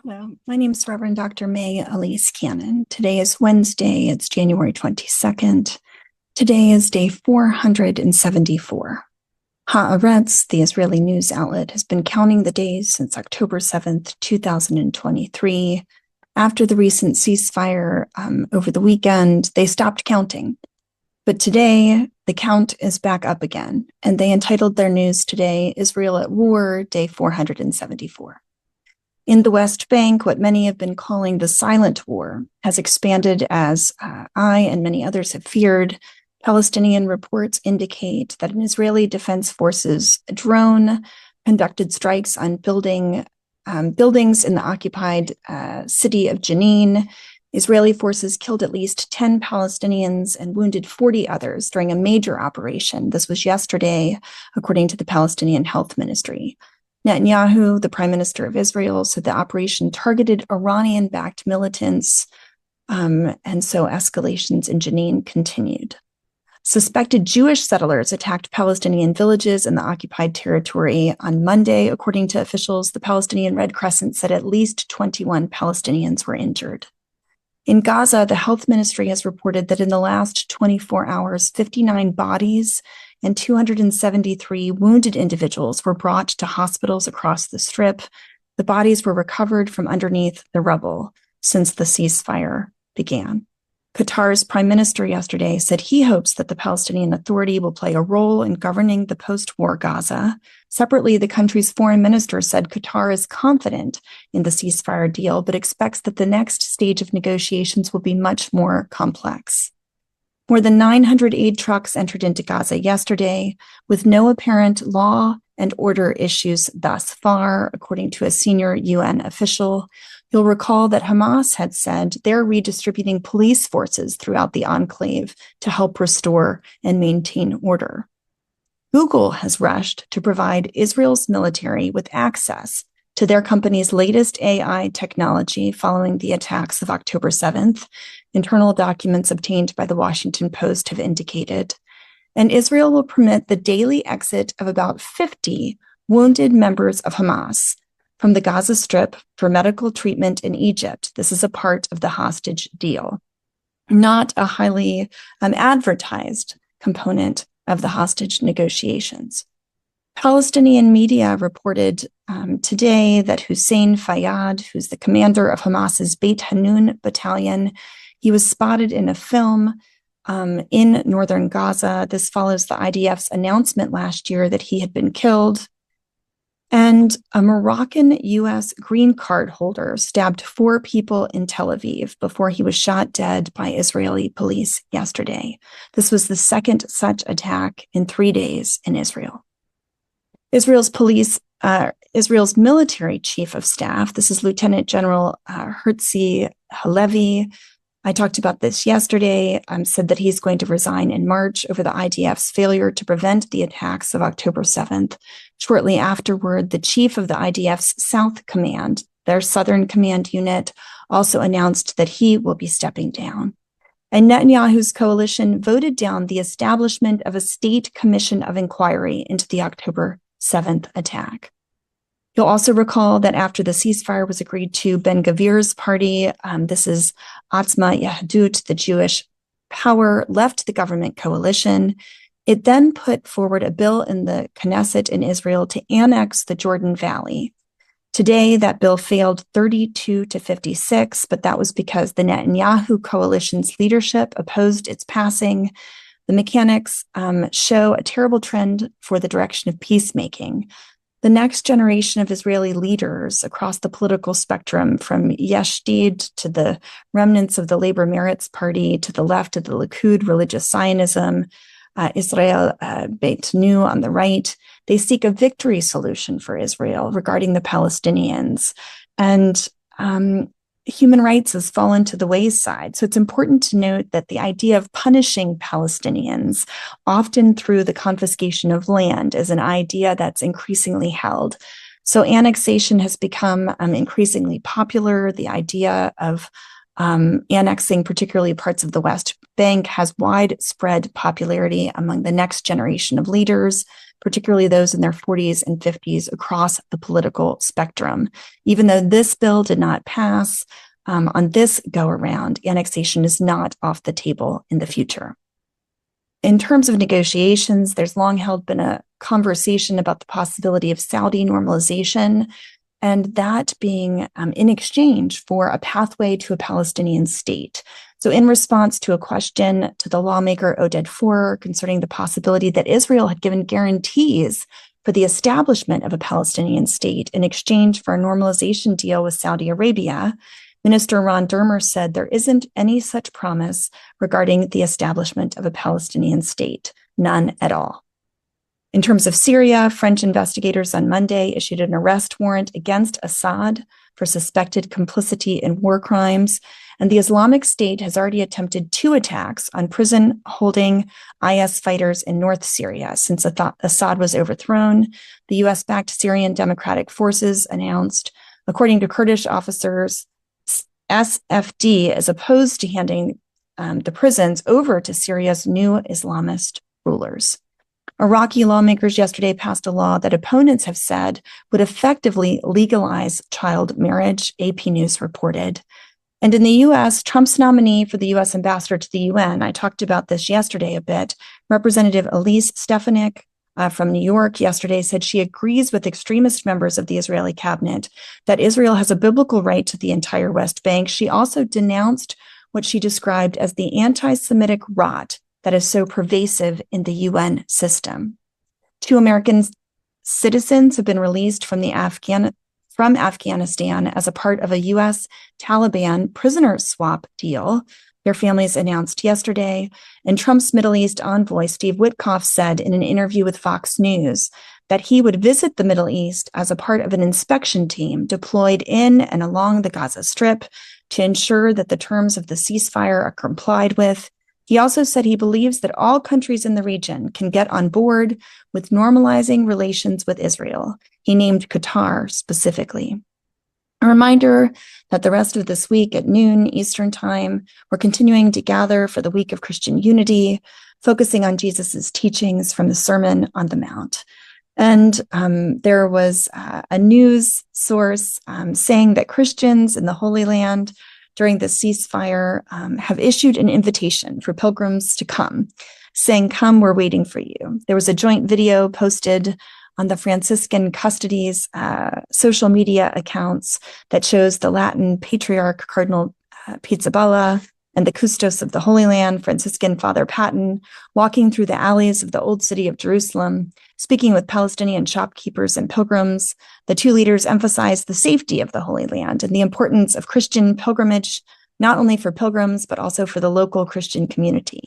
Hello, my name is Reverend Dr. May Elise Cannon. Today is Wednesday, it's January 22nd. Today is day 474. Haaretz, the Israeli news outlet, has been counting the days since October 7th, 2023. After the recent ceasefire over the weekend, they stopped counting. But today, the count is back up again, and they entitled their news today, Israel at War, day 474. In the West Bank, what many have been calling the silent war has expanded as I and many others have feared. Palestinian reports indicate that an Israeli Defense Forces drone conducted strikes on buildings in the occupied city of Jenin. Israeli forces killed at least 10 Palestinians and wounded 40 others during a major operation. This was yesterday, according to the Palestinian Health Ministry. Netanyahu, the prime minister of Israel, said the operation targeted Iranian-backed militants, and so escalations in Jenin continued. Suspected Jewish settlers attacked Palestinian villages in the occupied territory on Monday. According to officials, the Palestinian Red Crescent said at least 21 Palestinians were injured. In Gaza, the health ministry has reported that in the last 24 hours, 59 bodies and 273 wounded individuals were brought to hospitals across the Strip. The bodies were recovered from underneath the rubble since the ceasefire began. Qatar's prime minister yesterday said he hopes that the Palestinian Authority will play a role in governing the post-war Gaza. Separately, the country's foreign minister said Qatar is confident in the ceasefire deal, but expects that the next stage of negotiations will be much more complex. More than 900 aid trucks entered into Gaza yesterday, with no apparent law and order issues thus far, according to a senior UN official. You'll recall that Hamas had said they're redistributing police forces throughout the enclave to help restore and maintain order. Google has rushed to provide Israel's military with access to their company's latest AI technology following the attacks of October 7th. Internal documents obtained by the Washington Post have indicated. And Israel will permit the daily exit of about 50 wounded members of Hamas from the Gaza Strip for medical treatment in Egypt. This is a part of the hostage deal, not a highly advertised component of the hostage negotiations. Palestinian media reported today that Hussein Fayyad, who's the commander of Hamas's Beit Hanun battalion, he was spotted in a film in northern Gaza. This follows the IDF's announcement last year that he had been killed. And a Moroccan U.S. green card holder stabbed 4 people in Tel Aviv before he was shot dead by Israeli police yesterday. This was the second such attack in 3 days in Israel. Israel's military chief of staff, this is Lieutenant General Herzi Halevi. I talked about this yesterday, said that he's going to resign in March over the IDF's failure to prevent the attacks of October 7th. Shortly afterward, the chief of the IDF's South Command, their Southern Command unit, also announced that he will be stepping down. And Netanyahu's coalition voted down the establishment of a state commission of inquiry into the October 7th attack. You'll also recall that after the ceasefire was agreed to, Ben-Gvir's party, this is Atzma Yahadut, the Jewish power, left the government coalition. It then put forward a bill in the Knesset in Israel to annex the Jordan Valley. Today, that bill failed 32 to 56, but that was because the Netanyahu coalition's leadership opposed its passing. The mechanics show a terrible trend for the direction of peacemaking. The next generation of Israeli leaders across the political spectrum, from Yesh Atid to the remnants of the Labor Meretz Party to the left of the Likud, religious Zionism, Israel Beitenu on the right, they seek a victory solution for Israel regarding the Palestinians. And human rights has fallen to the wayside. So it's important to note that the idea of punishing Palestinians, often through the confiscation of land, is an idea that's increasingly held. So annexation has become increasingly popular. The idea of annexing particularly parts of the West Bank has widespread popularity among the next generation of leaders, particularly those in their 40s and 50s across the political spectrum. Even though this bill did not pass on this go-around, annexation is not off the table in the future. In terms of negotiations, there's long held been a conversation about the possibility of Saudi normalization, and that being in exchange for a pathway to a Palestinian state. So in response to a question to the lawmaker Oded Forer concerning the possibility that Israel had given guarantees for the establishment of a Palestinian state in exchange for a normalization deal with Saudi Arabia, Minister Ron Dermer said there isn't any such promise regarding the establishment of a Palestinian state, none at all. In terms of Syria, French investigators on Monday issued an arrest warrant against Assad for suspected complicity in war crimes, and the Islamic State has already attempted 2 attacks on prison-holding IS fighters in North Syria since Assad was overthrown. The U.S.-backed Syrian Democratic Forces announced, according to Kurdish officers, SFD is opposed to handing the prisons over to Syria's new Islamist rulers. Iraqi lawmakers yesterday passed a law that opponents have said would effectively legalize child marriage, AP News reported. And in the U.S., Trump's nominee for the U.S. ambassador to the UN, I talked about this yesterday a bit, Representative Elise from New York yesterday said she agrees with extremist members of the Israeli cabinet that Israel has a biblical right to the entire West Bank. She also denounced what she described as the anti-Semitic rot that is so pervasive in the UN system. 2 American citizens have been released from Afghanistan as a part of a U.S. Taliban prisoner swap deal. Their families announced yesterday, and Trump's Middle East envoy, Steve Witkoff, said in an interview with Fox News that he would visit the Middle East as a part of an inspection team deployed in and along the Gaza Strip to ensure that the terms of the ceasefire are complied with. He also said he believes that all countries in the region can get on board with normalizing relations with Israel. He named Qatar specifically. A reminder that the rest of this week at noon Eastern Time, we're continuing to gather for the Week of Christian Unity, focusing on Jesus's teachings from the Sermon on the Mount. And there was a news source saying that Christians in the Holy Land during the ceasefire have issued an invitation for pilgrims to come, saying, "Come, we're waiting for you." There was a joint video posted on the Franciscan Custody's social media accounts that shows the Latin Patriarch Cardinal Pizzaballa and the Custos of the Holy Land, Franciscan Father Patton, walking through the alleys of the Old City of Jerusalem, speaking with Palestinian shopkeepers and pilgrims. The 2 leaders emphasized the safety of the Holy Land and the importance of Christian pilgrimage, not only for pilgrims, but also for the local Christian community.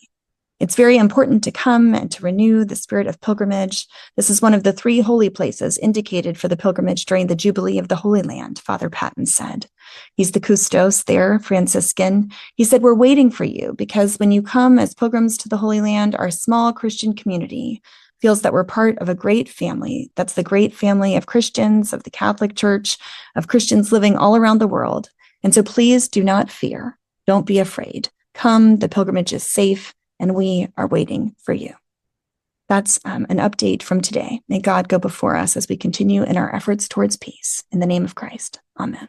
It's very important to come and to renew the spirit of pilgrimage. This is one of the 3 holy places indicated for the pilgrimage during the Jubilee of the Holy Land, Father Patton said. He's the Custos there, Franciscan. He said, "We're waiting for you because when you come as pilgrims to the Holy Land, our small Christian community feels that we're part of a great family. That's the great family of Christians, of the Catholic Church, of Christians living all around the world. And so please do not fear. Don't be afraid. Come, the pilgrimage is safe, and we are waiting for you." That's an update from today. May God go before us as we continue in our efforts towards peace. In the name of Christ, amen.